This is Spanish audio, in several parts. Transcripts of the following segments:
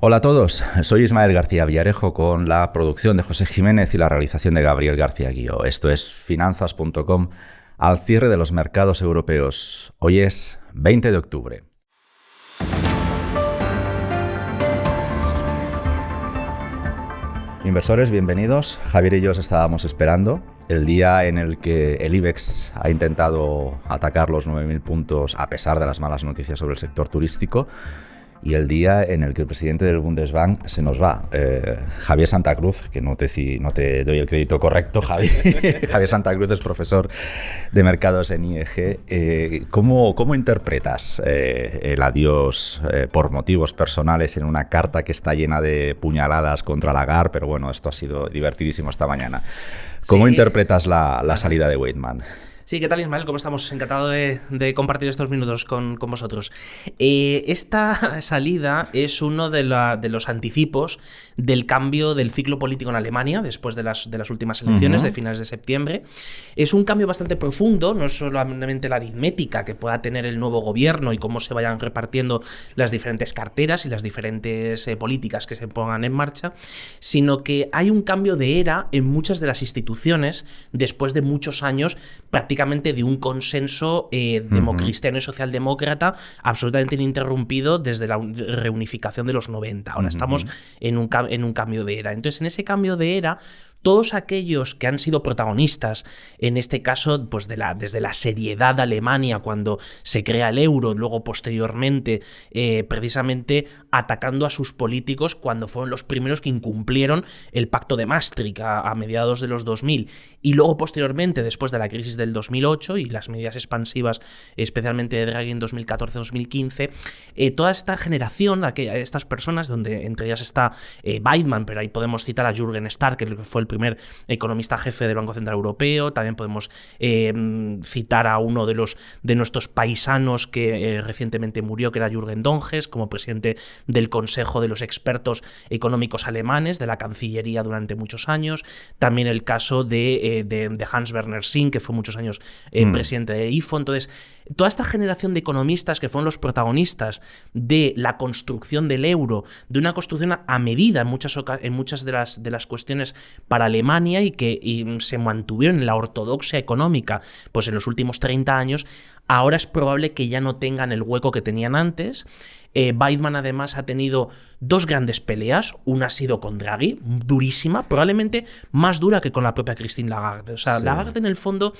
Hola a todos, soy Ismael García Villarejo con la producción de José Jiménez y la realización de Gabriel García Guío. Esto es Finanzas.com al cierre de los mercados europeos. Hoy es 20 de octubre. Inversores, bienvenidos. Javier y yo os estábamos esperando. El día en el que el IBEX ha intentado atacar los 9.000 puntos a pesar de las malas noticias sobre el sector turístico. Y el día en el que el presidente del Bundesbank se nos va, Javier Santa Cruz, que no te doy el crédito correcto, Javier Santa Cruz es profesor de mercados en IEG. ¿Cómo interpretas el adiós por motivos personales en una carta que está llena de puñaladas contra Lagarde? Pero bueno, esto ha sido divertidísimo esta mañana. ¿Cómo interpretas la salida de Weidmann? Sí, ¿qué tal, Ismael? ¿Cómo estamos? Encantado de compartir estos minutos con vosotros. Esta salida es uno de los anticipos del cambio del ciclo político en Alemania después de las últimas elecciones de finales de septiembre. Es un cambio bastante profundo, no es solamente la aritmética que pueda tener el nuevo gobierno y cómo se vayan repartiendo las diferentes carteras y las diferentes políticas que se pongan en marcha, sino que hay un cambio de era en muchas de las instituciones después de muchos años prácticamente de un consenso democristiano y socialdemócrata absolutamente ininterrumpido desde la reunificación de los 90. Ahora estamos en un cambio de era. Entonces, en ese cambio de era, todos aquellos que han sido protagonistas, en este caso, pues desde la seriedad de Alemania cuando se crea el euro, luego posteriormente precisamente atacando a sus políticos cuando fueron los primeros que incumplieron el pacto de Maastricht a mediados de los 2000, y luego posteriormente, después de la crisis del 2008 y las medidas expansivas, especialmente de Draghi en 2014-2015, toda esta generación, estas personas, donde entre ellas está Weidmann, pero ahí podemos citar a Jürgen Stark, que fue el primer economista jefe del Banco Central Europeo. También podemos citar a uno de nuestros paisanos que recientemente murió, que era Jürgen Donges, como presidente del Consejo de los Expertos Económicos Alemanes, de la Cancillería durante muchos años. También el caso de Hans Werner Sinn, que fue muchos años presidente de IFO. Entonces, toda esta generación de economistas que fueron los protagonistas de la construcción del euro, de una construcción a medida en muchas de las cuestiones para Alemania y que se mantuvieron en la ortodoxia económica pues en los últimos 30 años, ahora es probable que ya no tengan el hueco que tenían antes. Weidmann además ha tenido dos grandes peleas. Una ha sido con Draghi, durísima, probablemente más dura que con la propia Christine Lagarde. O sea, sí. Lagarde en el fondo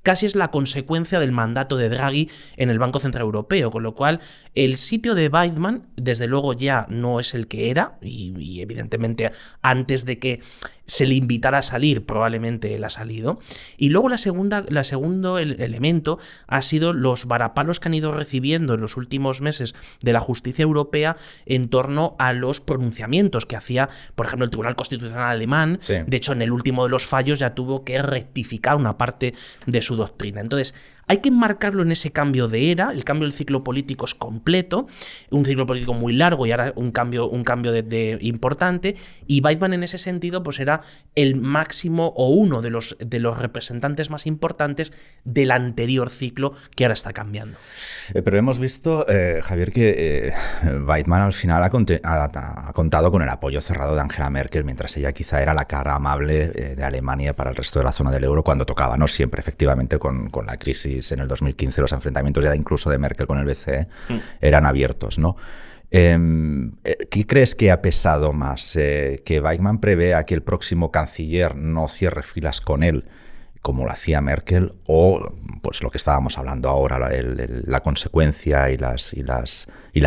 casi es la consecuencia del mandato de Draghi en el Banco Central Europeo, con lo cual el sitio de Weidmann desde luego ya no es el que era y evidentemente antes de que se le invitara a salir probablemente él ha salido. Y luego el segundo elemento ha sido los varapalos que han ido recibiendo en los últimos meses de la justicia europea en torno a los pronunciamientos que hacía, por ejemplo, el Tribunal Constitucional alemán. Sí. De hecho, en el último de los fallos ya tuvo que rectificar una parte de su doctrina. Entonces, hay que enmarcarlo en ese cambio de era. El cambio del ciclo político es completo, un ciclo político muy largo y ahora un cambio de importante. Y Weidmann en ese sentido pues era el máximo o uno de los representantes más importantes del anterior ciclo que ahora está cambiando. Pero hemos visto, Javier, que Weidmann al final ha contado con el apoyo cerrado de Angela Merkel, mientras ella quizá era la cara amable de Alemania para el resto de la zona del euro cuando tocaba. No siempre, efectivamente, con la crisis en el 2015, los enfrentamientos ya incluso de Merkel con el BCE eran abiertos, ¿no? ¿Qué crees que ha pesado más? ¿Que Weidmann prevea que el próximo canciller no cierre filas con él, como lo hacía Merkel, o pues lo que estábamos hablando ahora, la consecuencia y las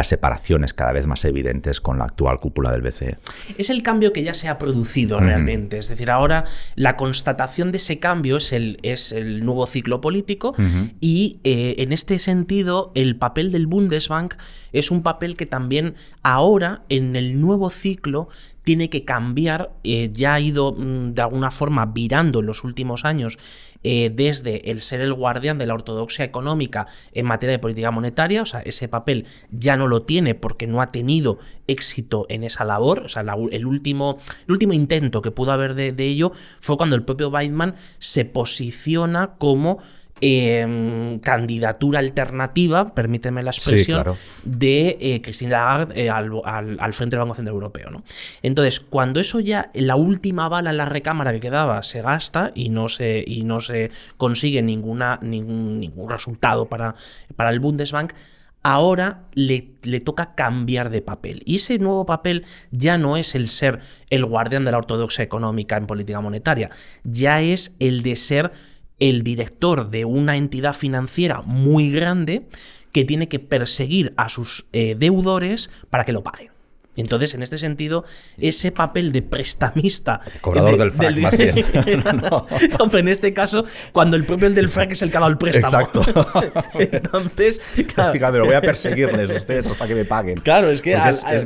separaciones cada vez más evidentes con la actual cúpula del BCE? Es el cambio que ya se ha producido realmente. Es decir, ahora la constatación de ese cambio es el nuevo ciclo político y en este sentido el papel del Bundesbank es un papel que también ahora en el nuevo ciclo tiene que cambiar. Ya ha ido de alguna forma virando en los últimos años desde el ser el guardián de la ortodoxia económica en materia de política monetaria. O sea, ese papel ya no lo tiene porque no ha tenido éxito en esa labor. O sea, el último intento que pudo haber de ello fue cuando el propio Weidmann se posiciona como candidatura alternativa, permíteme la expresión, sí, claro, de Christine Lagarde al frente del Banco Central Europeo, ¿no? Entonces, cuando eso ya, la última bala en la recámara que quedaba se gasta y no se consigue ningún resultado para el Bundesbank, ahora le toca cambiar de papel. Y ese nuevo papel ya no es el ser el guardián de la ortodoxia económica en política monetaria, ya es el de ser el director de una entidad financiera muy grande que tiene que perseguir a sus deudores para que lo paguen. Entonces, en este sentido, ese papel de prestamista... Cobrador del FRAC, más bien. No. Hombre, en este caso, cuando el propio del FRAC es el que ha dado el préstamo. Exacto. Entonces, claro. Pero voy a perseguirles ustedes hasta que me paguen. Claro, es que...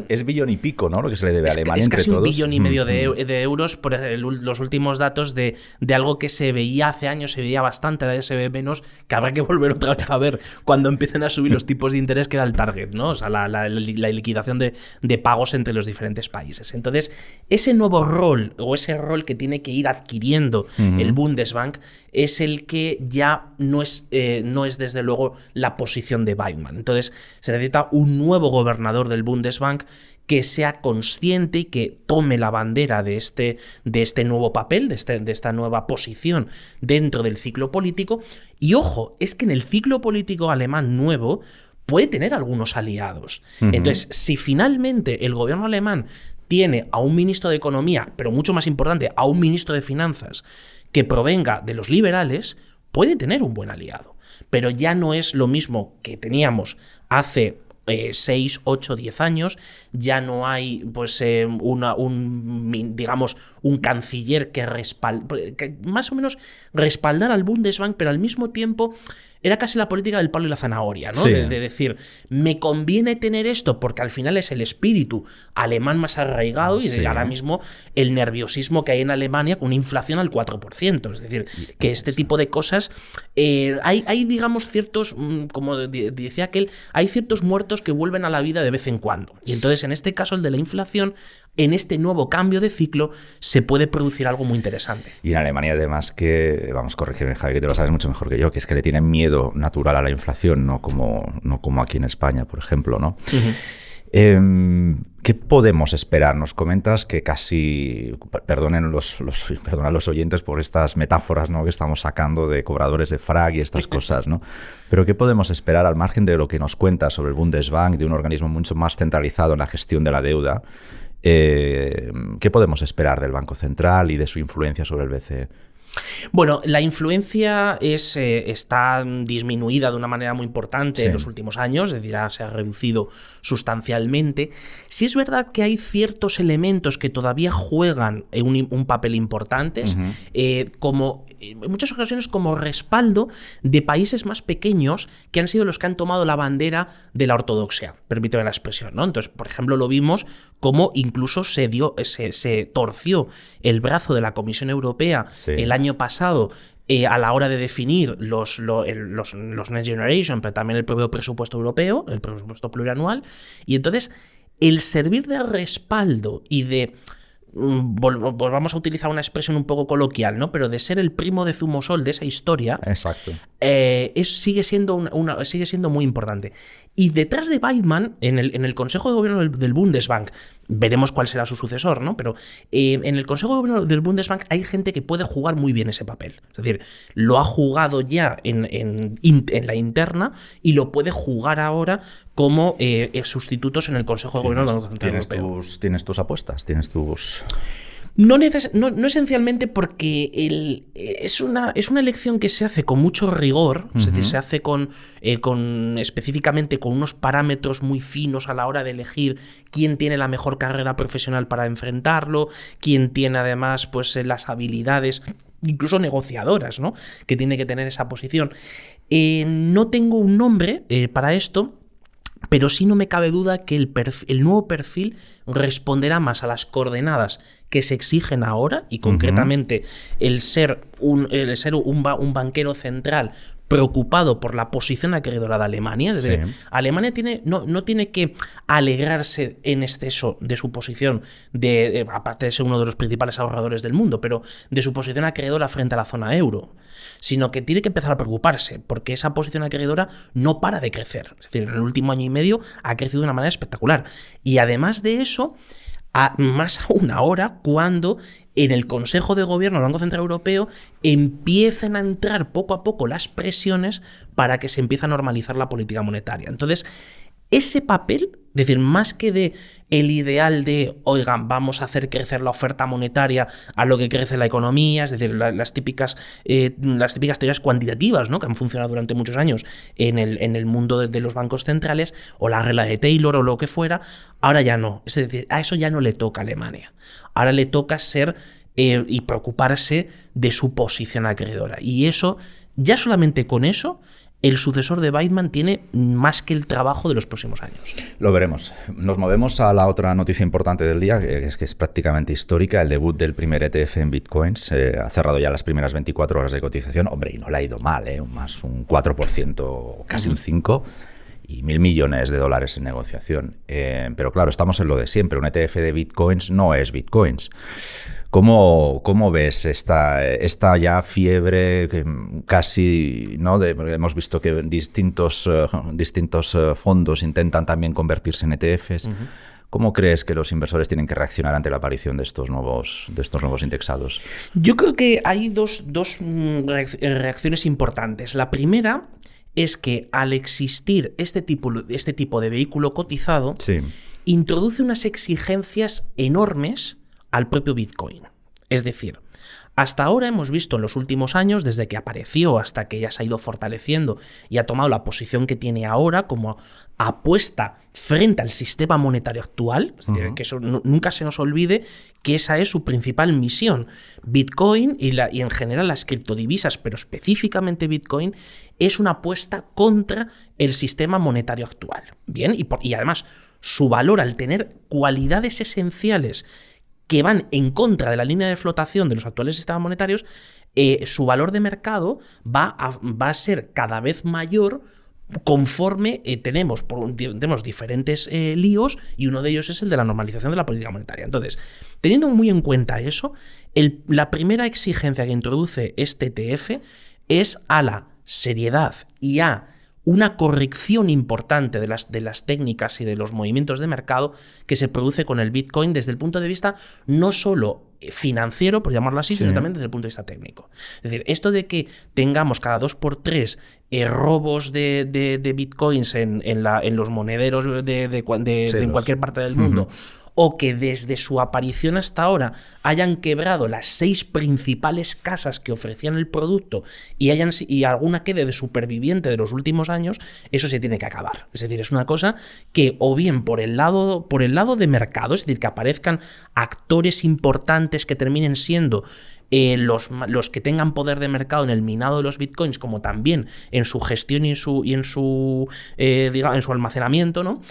Es billón y pico, ¿no? Lo que se le debe a Alemania entre casi todos. Es casi 1,5 billones de euros por los últimos datos de algo que se veía hace años, se veía bastante, ahora ya se ve menos, que habrá que volver otra vez a ver cuando empiecen a subir los tipos de interés, que era el target, ¿no? O sea, la liquidación de pagos entre los diferentes países. Entonces, ese nuevo rol, o ese rol que tiene que ir adquiriendo el Bundesbank, es el que ya no es desde luego la posición de Weidmann. Entonces, se necesita un nuevo gobernador del Bundesbank que sea consciente y que tome la bandera de este nuevo papel, de esta nueva posición dentro del ciclo político. Y ojo, es que en el ciclo político alemán nuevo puede tener algunos aliados. Entonces, si finalmente el gobierno alemán tiene a un ministro de Economía, pero mucho más importante, a un ministro de Finanzas que provenga de los liberales, puede tener un buen aliado. Pero ya no es lo mismo que teníamos hace 6, 8, 10 años, ya no hay pues digamos un canciller que más o menos respaldara al Bundesbank, pero al mismo tiempo era casi la política del palo y la zanahoria, ¿no? Sí. De decir, me conviene tener esto porque al final es el espíritu alemán más arraigado y sí. ahora mismo el nerviosismo que hay en Alemania con una inflación al 4%. Es decir, que este tipo de cosas, hay digamos ciertos, como decía aquel, hay ciertos muertos que vuelven a la vida de vez en cuando. Y entonces en este caso el de la inflación, en este nuevo cambio de ciclo, se puede producir algo muy interesante. Y en Alemania además que, vamos, corrígeme Javi, que te lo sabes mucho mejor que yo, que es que le tienen miedo natural a la inflación, no como aquí en España, por ejemplo, ¿no? ¿Qué podemos esperar? Nos comentas que casi, perdonen los oyentes por estas metáforas, ¿no?, que estamos sacando de cobradores de FRAC y estas cosas, ¿no? Pero ¿qué podemos esperar al margen de lo que nos cuentas sobre el Bundesbank, de un organismo mucho más centralizado en la gestión de la deuda? ¿Qué podemos esperar del Banco Central y de su influencia sobre el BCE? Bueno, la influencia está disminuida de una manera muy importante en los últimos años, es decir, se ha reducido sustancialmente. Sí es verdad que hay ciertos elementos que todavía juegan un papel importante, como en muchas ocasiones como respaldo de países más pequeños que han sido los que han tomado la bandera de la ortodoxia, permíteme la expresión, ¿no? Entonces, por ejemplo, lo vimos como incluso se torció el brazo de la Comisión Europea el año pasado a la hora de definir los Next Generation, pero también el propio presupuesto europeo, el presupuesto plurianual, y entonces el servir de respaldo y de volvamos a utilizar una expresión un poco coloquial, ¿no? Pero de ser el primo de Zumosol de esa historia. Exacto. Sigue siendo muy importante. Y detrás de Weidmann, en el Consejo de Gobierno del Bundesbank, veremos cuál será su sucesor, ¿no? Pero en el Consejo de Gobierno del Bundesbank hay gente que puede jugar muy bien ese papel. Es decir, lo ha jugado ya en la interna y lo puede jugar ahora como sustitutos en el Consejo de Gobierno del Banco Central Europeo. ¿Tienes tus apuestas? ¿Tienes tus...? No esencialmente porque es una elección que se hace con mucho rigor, es decir, se hace específicamente con unos parámetros muy finos a la hora de elegir quién tiene la mejor carrera profesional para enfrentarlo, quién tiene además pues las habilidades incluso negociadoras, ¿no?, que tiene que tener esa posición. No tengo un nombre para esto, pero sí no me cabe duda que el nuevo perfil responderá más a las coordenadas que se exigen ahora, y concretamente el ser un banquero central preocupado por la posición acreedora de Alemania. Es decir, Alemania no tiene que alegrarse en exceso de su posición, aparte de ser uno de los principales ahorradores del mundo, pero de su posición acreedora frente a la zona euro, sino que tiene que empezar a preocuparse, porque esa posición acreedora no para de crecer. Es decir, en el último año y medio ha crecido de una manera espectacular. Y además de eso, más aún ahora, cuando en el Consejo de Gobierno del Banco Central Europeo empiezan a entrar poco a poco las presiones para que se empiece a normalizar la política monetaria. Entonces, ese papel, es decir, más que de el ideal de, oigan, vamos a hacer crecer la oferta monetaria a lo que crece la economía, es decir, las típicas teorías cuantitativas, ¿no?, que han funcionado durante muchos años en el mundo de los bancos centrales, o la regla de Taylor o lo que fuera, ahora ya no. Es decir, a eso ya no le toca a Alemania. Ahora le toca ser y preocuparse de su posición acreedora. Y eso, ya solamente con eso, el sucesor de Weidmann tiene más que el trabajo de los próximos años. Lo veremos. Nos movemos a la otra noticia importante del día, que es prácticamente histórica, el debut del primer ETF en Bitcoins. Ha cerrado ya las primeras 24 horas de cotización. Hombre, y no le ha ido mal, más un 4%, casi un 5%. Y $1.000 millones en negociación. Pero claro, estamos en lo de siempre. Un ETF de Bitcoins no es Bitcoins. ¿Cómo ves esta ya fiebre que casi, ¿no? Hemos visto que distintos fondos intentan también convertirse en ETFs. ¿Cómo crees que los inversores tienen que reaccionar ante la aparición de estos nuevos indexados? Yo creo que hay dos reacciones importantes. La primera es que al existir este tipo de vehículo cotizado, introduce unas exigencias enormes al propio Bitcoin. Es decir, hasta ahora hemos visto en los últimos años, desde que apareció hasta que ya se ha ido fortaleciendo y ha tomado la posición que tiene ahora como apuesta frente al sistema monetario actual, es decir, que eso nunca se nos olvide que esa es su principal misión. Bitcoin y en general las criptodivisas, pero específicamente Bitcoin, es una apuesta contra el sistema monetario actual. Bien, y además su valor, al tener cualidades esenciales que van en contra de la línea de flotación de los actuales sistemas monetarios, su valor de mercado va a ser cada vez mayor conforme tenemos diferentes líos, y uno de ellos es el de la normalización de la política monetaria. Entonces, teniendo muy en cuenta eso, la primera exigencia que introduce este ETF es a la seriedad y a una corrección importante de las técnicas y de los movimientos de mercado que se produce con el Bitcoin desde el punto de vista no solo financiero, por llamarlo así, sino también desde el punto de vista técnico. Es decir, esto de que tengamos cada 2x3 robos de Bitcoins en los monederos en cualquier parte del mundo, o que desde su aparición hasta ahora hayan quebrado las 6 principales casas que ofrecían el producto y alguna quede de superviviente de los últimos años, eso se tiene que acabar. Es decir, es una cosa que, o bien por el lado de mercado, es decir, que aparezcan actores importantes que terminen siendo los que tengan poder de mercado en el minado de los bitcoins, como también en su gestión y en su almacenamiento, ¿no?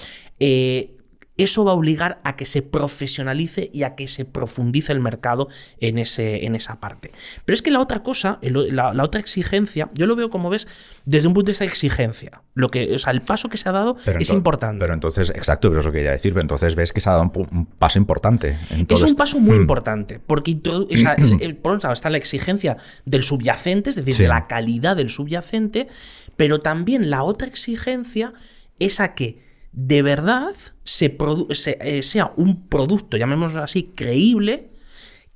Eso va a obligar a que se profesionalice y a que se profundice el mercado en esa parte. Pero es que la otra cosa, la otra exigencia, yo lo veo, como ves, desde un punto de vista de exigencia. El paso que se ha dado es importante. Pero entonces, exacto, pero eso quería decir, pero entonces ves que se ha dado un paso importante. Es un paso muy importante, porque por un lado está la exigencia del subyacente, es decir, de la calidad del subyacente, pero también la otra exigencia es a que de verdad sea un producto, llamémoslo así, creíble,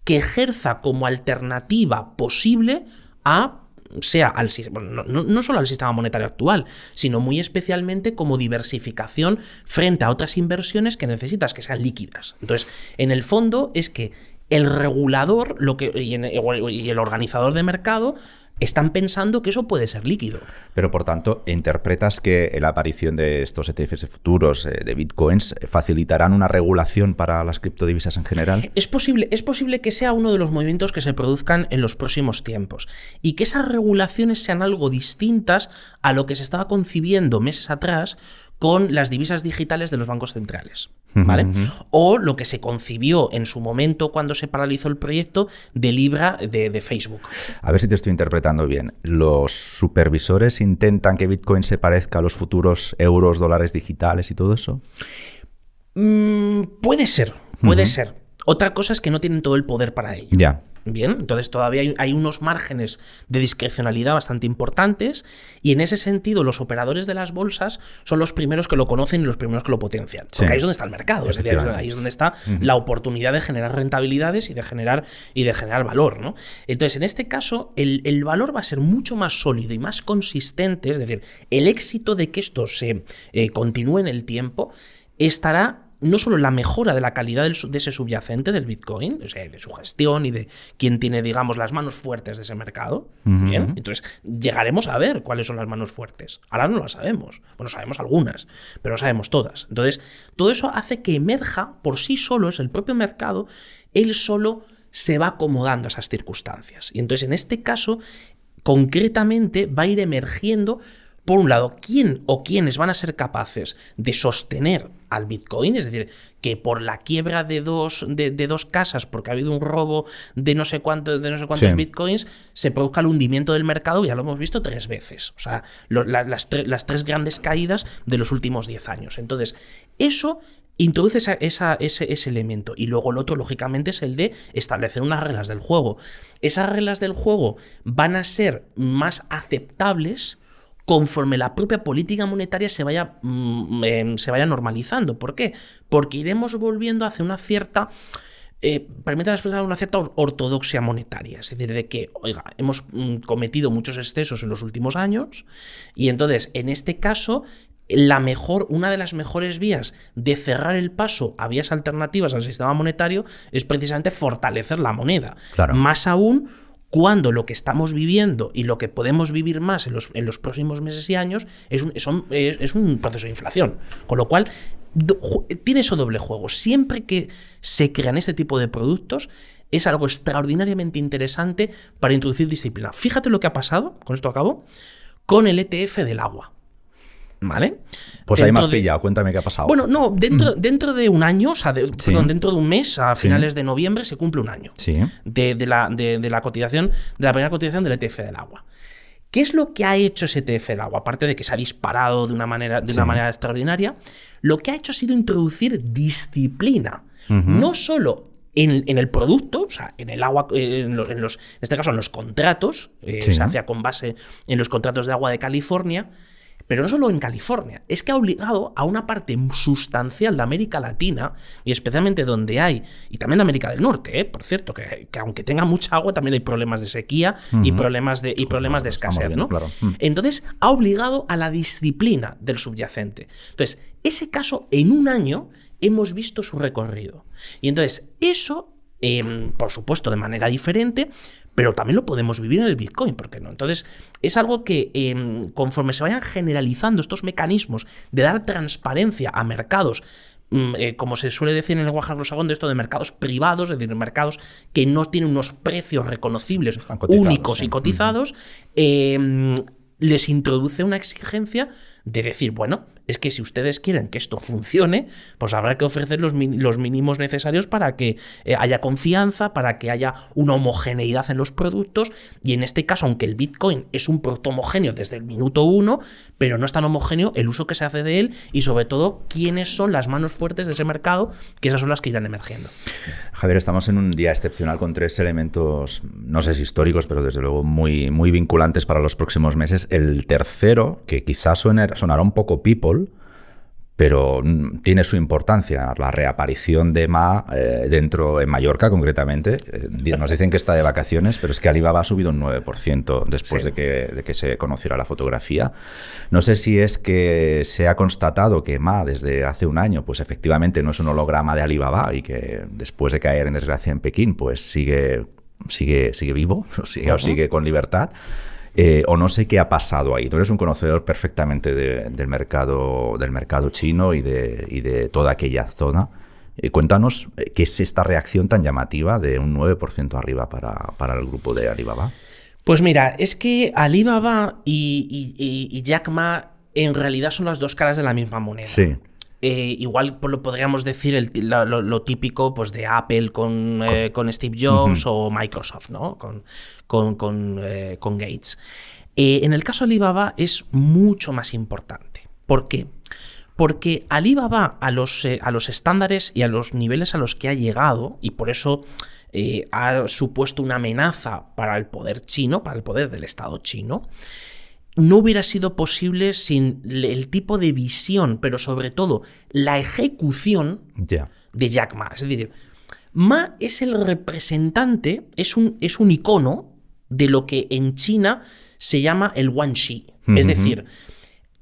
que ejerza como alternativa posible no solo al sistema monetario actual, sino muy especialmente como diversificación frente a otras inversiones que necesitas que sean líquidas. Entonces, en el fondo es que el regulador y el organizador de mercado están pensando que eso puede ser líquido. Pero, por tanto, ¿interpretas que la aparición de estos ETFs futuros de Bitcoins facilitarán una regulación para las criptodivisas en general? Es posible que sea uno de los movimientos que se produzcan en los próximos tiempos, y que esas regulaciones sean algo distintas a lo que se estaba concibiendo meses atrás con las divisas digitales de los bancos centrales, ¿vale? O lo que se concibió en su momento cuando se paralizó el proyecto de Libra de Facebook. A ver si te estoy interpretando bien. ¿Los supervisores intentan que Bitcoin se parezca a los futuros euros, dólares digitales y todo eso? Puede ser, puede ser. Otra cosa es que no tienen todo el poder para ello. Ya. Bien, entonces todavía hay unos márgenes de discrecionalidad bastante importantes y en ese sentido los operadores de las bolsas son los primeros que lo conocen y los primeros que lo potencian. Porque ahí es donde está el mercado, es decir, ahí es donde está la oportunidad de generar rentabilidades y de generar valor, ¿no? Entonces, en este caso, el valor va a ser mucho más sólido y más consistente, es decir, el éxito de que esto se continúe en el tiempo estará no solo en la mejora de la calidad de ese subyacente del Bitcoin, o sea, de su gestión y de quién tiene, digamos, las manos fuertes de ese mercado. Bien, entonces llegaremos a ver cuáles son las manos fuertes. Ahora no las sabemos. Bueno, sabemos algunas, pero no sabemos todas. Entonces, todo eso hace que emerja por sí solo, es el propio mercado, él solo se va acomodando a esas circunstancias. Y entonces, en este caso, concretamente, va a ir emergiendo, por un lado, quién o quiénes van a ser capaces de sostener al Bitcoin, es decir, que por la quiebra de dos casas, porque ha habido un robo de no sé cuántos Bitcoins, se produzca el hundimiento del mercado, ya lo hemos visto 3 veces. O sea, las 3 grandes caídas de los últimos 10 años. Entonces, eso introduce ese elemento. Y luego el otro, lógicamente, es el de establecer unas reglas del juego. Esas reglas del juego van a ser más aceptables conforme la propia política monetaria se vaya normalizando. ¿Por qué? Porque iremos volviendo hacia una cierta, permítame expresar, una cierta ortodoxia monetaria. Es decir, de que, oiga, hemos cometido muchos excesos en los últimos años y entonces, en este caso, una de las mejores vías de cerrar el paso a vías alternativas al sistema monetario es precisamente fortalecer la moneda. Claro. Más aún cuando lo que estamos viviendo y lo que podemos vivir más en los próximos meses y años es un proceso de inflación. Con lo cual, tiene eso doble juego. Siempre que se crean este tipo de productos, es algo extraordinariamente interesante para introducir disciplina. Fíjate lo que ha pasado, con esto acabo, con el ETF del agua. ¿Vale? Pues ahí me has pillado, cuéntame qué ha pasado. Bueno, no, dentro de un año, o sea, dentro de un mes, a finales de noviembre, se cumple un año de la cotización, de la primera cotización del ETF del agua. ¿Qué es lo que ha hecho ese ETF del agua? Aparte de que se ha disparado de una manera extraordinaria, lo que ha hecho ha sido introducir disciplina. No solo en el producto, o sea, en el agua, en este caso en los contratos, se hacía con base en los contratos de agua de California. Pero no solo en California, es que ha obligado a una parte sustancial de América Latina, y especialmente donde hay, y también de América del Norte, por cierto, que aunque tenga mucha agua, también hay problemas de sequía y problemas de escasez, ¿no? Claro. Entonces, ha obligado a la disciplina del subyacente. Entonces, ese caso, en un año, hemos visto su recorrido. Y entonces, eso, por supuesto, de manera diferente, pero también lo podemos vivir en el Bitcoin, ¿por qué no? Entonces, es algo que conforme se vayan generalizando estos mecanismos de dar transparencia a mercados, como se suele decir en el lenguaje anglosajón, de esto de mercados privados, es decir, mercados que no tienen unos precios reconocibles, únicos y cotizados, les introduce una exigencia de decir, bueno, es que si ustedes quieren que esto funcione, pues habrá que ofrecer los mínimos necesarios para que haya confianza, para que haya una homogeneidad en los productos, y en este caso, aunque el Bitcoin es un producto homogéneo desde el minuto 1, pero no es tan homogéneo el uso que se hace de él y sobre todo quiénes son las manos fuertes de ese mercado, que esas son las que irán emergiendo. Javier, estamos en un día excepcional con 3 elementos, no sé si históricos, pero desde luego muy, muy vinculantes para los próximos meses. El tercero, que quizás sonará un poco people, pero tiene su importancia, la reaparición de Ma en Mallorca concretamente. Nos dicen que está de vacaciones, pero es que Alibaba ha subido un 9% después de que se conociera la fotografía. No sé si es que se ha constatado que Ma desde hace un año pues efectivamente no es un holograma de Alibaba y que después de caer en desgracia en Pekín pues sigue vivo, sigue con libertad. O no sé qué ha pasado ahí. Tú eres un conocedor perfectamente del mercado chino y de toda aquella zona. Cuéntanos qué es esta reacción tan llamativa de un 9% arriba para el grupo de Alibaba. Pues mira, es que Alibaba y Jack Ma en realidad son las dos caras de la misma moneda. Sí. Igual lo podríamos decir lo típico pues, de Apple con Steve Jobs o Microsoft, ¿no? Con Gates. En el caso de Alibaba es mucho más importante. ¿Por qué? Porque Alibaba a los estándares y a los niveles a los que ha llegado, y por eso ha supuesto una amenaza para el poder chino, para el poder del Estado chino, no hubiera sido posible sin el tipo de visión, pero sobre todo la ejecución de Jack Ma. Es decir, Ma es el representante, es un icono de lo que en China se llama el Guanxi. Es decir,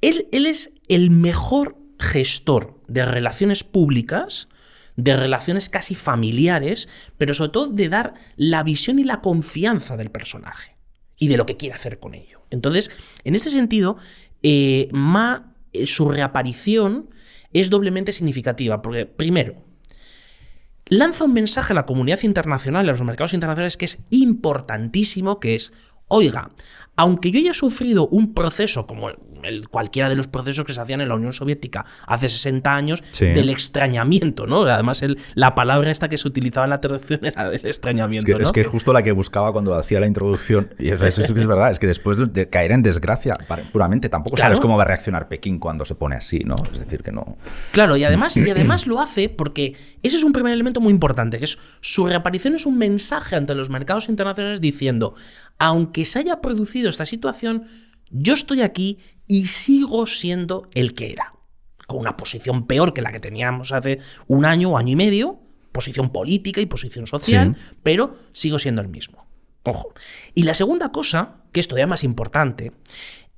él es el mejor gestor de relaciones públicas, de relaciones casi familiares, pero sobre todo de dar la visión y la confianza del personaje y de lo que quiere hacer con ello. Entonces, en este sentido, Ma, su reaparición es doblemente significativa, porque primero, lanza un mensaje a la comunidad internacional, a los mercados internacionales, que es importantísimo, que es, oiga, aunque yo haya sufrido un proceso como cualquiera de los procesos que se hacían en la Unión Soviética hace 60 años, del extrañamiento, ¿no? Además, la palabra esta que se utilizaba en la traducción era del extrañamiento, ¿no? Es que justo la que buscaba cuando hacía la introducción, y eso es verdad, es que después de caer en desgracia, puramente, tampoco sabes cómo va a reaccionar Pekín cuando se pone así, ¿no? Es decir, que no... Claro, y además lo hace porque ese es un primer elemento muy importante, que es su reaparición es un mensaje ante los mercados internacionales diciendo, aunque se haya producido esta situación, yo estoy aquí y sigo siendo el que era, con una posición peor que la que teníamos hace un año o año y medio, posición política y posición social, pero sigo siendo el mismo. Ojo. Y la segunda cosa, que es todavía más importante,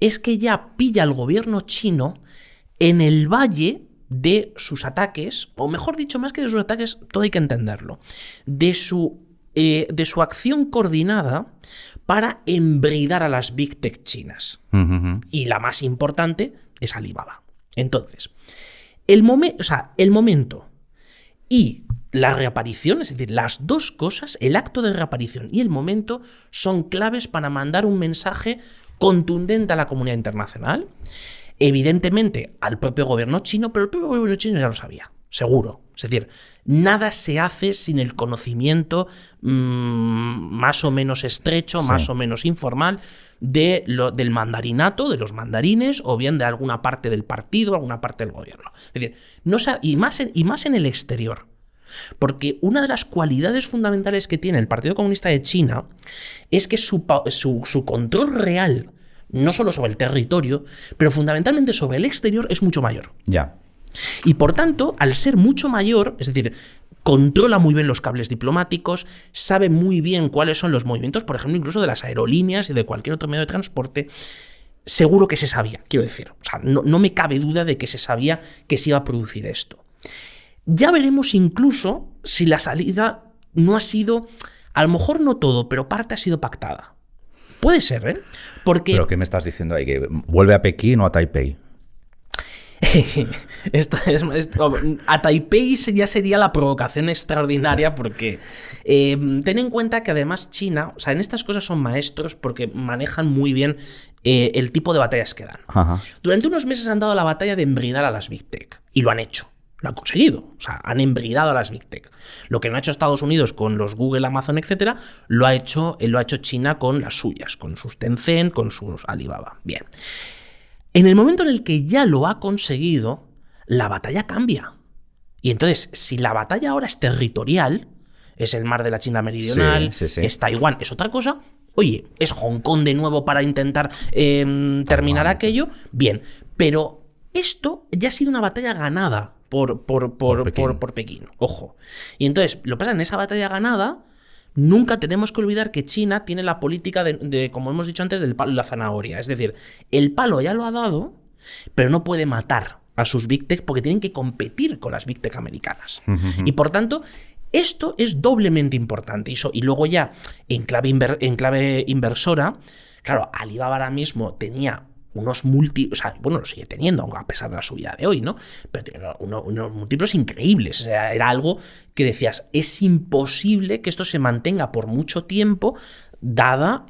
es que ya pilla al gobierno chino en el valle de sus ataques, o mejor dicho, más que de sus ataques, todo hay que entenderlo, de su acción coordinada para embridar a las Big Tech chinas. Y la más importante es Alibaba. Entonces, el momento y la reaparición, es decir, las dos cosas, el acto de reaparición y el momento, son claves para mandar un mensaje contundente a la comunidad internacional, evidentemente al propio gobierno chino, pero el propio gobierno chino ya lo sabía, seguro. Es decir, nada se hace sin el conocimiento más o menos estrecho, más o menos informal del mandarinato, de los mandarines, o bien de alguna parte del partido, alguna parte del gobierno. Es decir, y más en el exterior. Porque una de las cualidades fundamentales que tiene el Partido Comunista de China es que su control real, no solo sobre el territorio, pero fundamentalmente sobre el exterior, es mucho mayor. Y por tanto, al ser mucho mayor, es decir, controla muy bien los cables diplomáticos, sabe muy bien cuáles son los movimientos, por ejemplo, incluso de las aerolíneas y de cualquier otro medio de transporte, seguro que se sabía, quiero decir. O sea, no me cabe duda de que se sabía que se iba a producir esto. Ya veremos incluso si la salida no ha sido, a lo mejor no todo, pero parte ha sido pactada. Puede ser, ¿eh? Porque... ¿Pero qué me estás diciendo ahí? ¿Que vuelve a Pekín o a Taipei? A Taipei ya sería la provocación extraordinaria porque ten en cuenta que además China, o sea, en estas cosas son maestros porque manejan muy bien el tipo de batallas que dan. Durante unos meses han dado la batalla de embridar a las Big Tech y lo han hecho. Lo han conseguido, o sea, han embridado a las Big Tech. Lo que no ha hecho Estados Unidos con los Google, Amazon, etcétera, lo ha hecho China con las suyas, con sus Tencent, con sus Alibaba. Bien. En el momento en el que ya lo ha conseguido, la batalla cambia. Y entonces, si la batalla ahora es territorial, es el mar de la China Meridional, es Taiwán, es otra cosa, oye, es Hong Kong de nuevo para intentar terminar aquello, bien, pero esto ya ha sido una batalla ganada por Pekín. Ojo. Y entonces, lo que pasa en esa batalla ganada, nunca tenemos que olvidar que China tiene la política de, como hemos dicho antes, del palo y la zanahoria. Es decir, el palo ya lo ha dado, pero no puede matar a sus Big Tech porque tienen que competir con las Big Tech americanas. Y por tanto, esto es doblemente importante. Y luego ya, en clave inversora, claro, Alibaba ahora mismo tenía unos o sea, bueno, lo sigue teniendo, a pesar de la subida de hoy, ¿no? Pero tiene unos múltiplos increíbles. O sea, era algo que decías, es imposible que esto se mantenga por mucho tiempo dada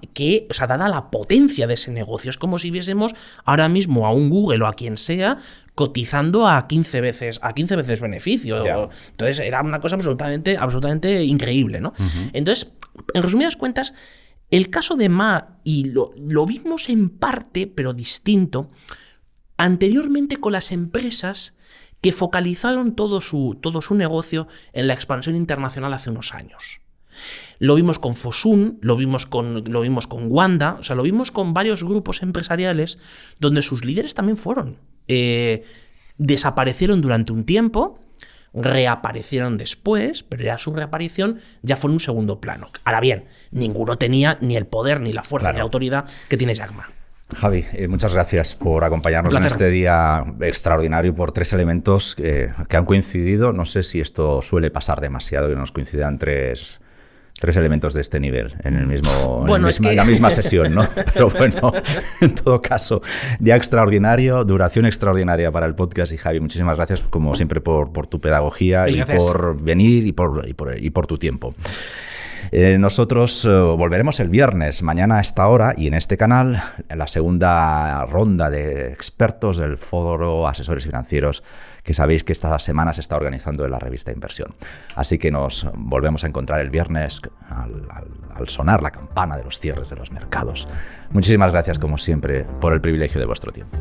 la potencia de ese negocio. Es como si viésemos ahora mismo a un Google o a quien sea cotizando a 15 veces beneficio. Yeah. Entonces era una cosa absolutamente increíble, ¿no? Entonces, en resumidas cuentas, el caso de Ma, y lo vimos en parte, pero distinto, anteriormente con las empresas que focalizaron todo su negocio en la expansión internacional hace unos años. Lo vimos con Fosun, lo vimos con Wanda, o sea, lo vimos con varios grupos empresariales donde sus líderes también desaparecieron durante un tiempo, reaparecieron después, pero ya su reaparición ya fue en un segundo plano. Ahora bien, ninguno tenía ni el poder, ni la fuerza, ni la autoridad que tiene Jack Ma. Javi, muchas gracias por acompañarnos en este día extraordinario por 3 elementos que han coincidido. No sé si esto suele pasar demasiado, que nos coincidan tres elementos de este nivel en la misma sesión, ¿no? Pero bueno, en todo caso, día extraordinario, duración extraordinaria para el podcast. Y Javi, muchísimas gracias como siempre por tu pedagogía y por venir y por tu tiempo. Nosotros volveremos el viernes, mañana a esta hora, y en este canal, en la segunda ronda de expertos del Foro Asesores Financieros, que sabéis que esta semana se está organizando en la revista Inversión. Así que nos volvemos a encontrar el viernes al sonar la campana de los cierres de los mercados. Muchísimas gracias, como siempre, por el privilegio de vuestro tiempo.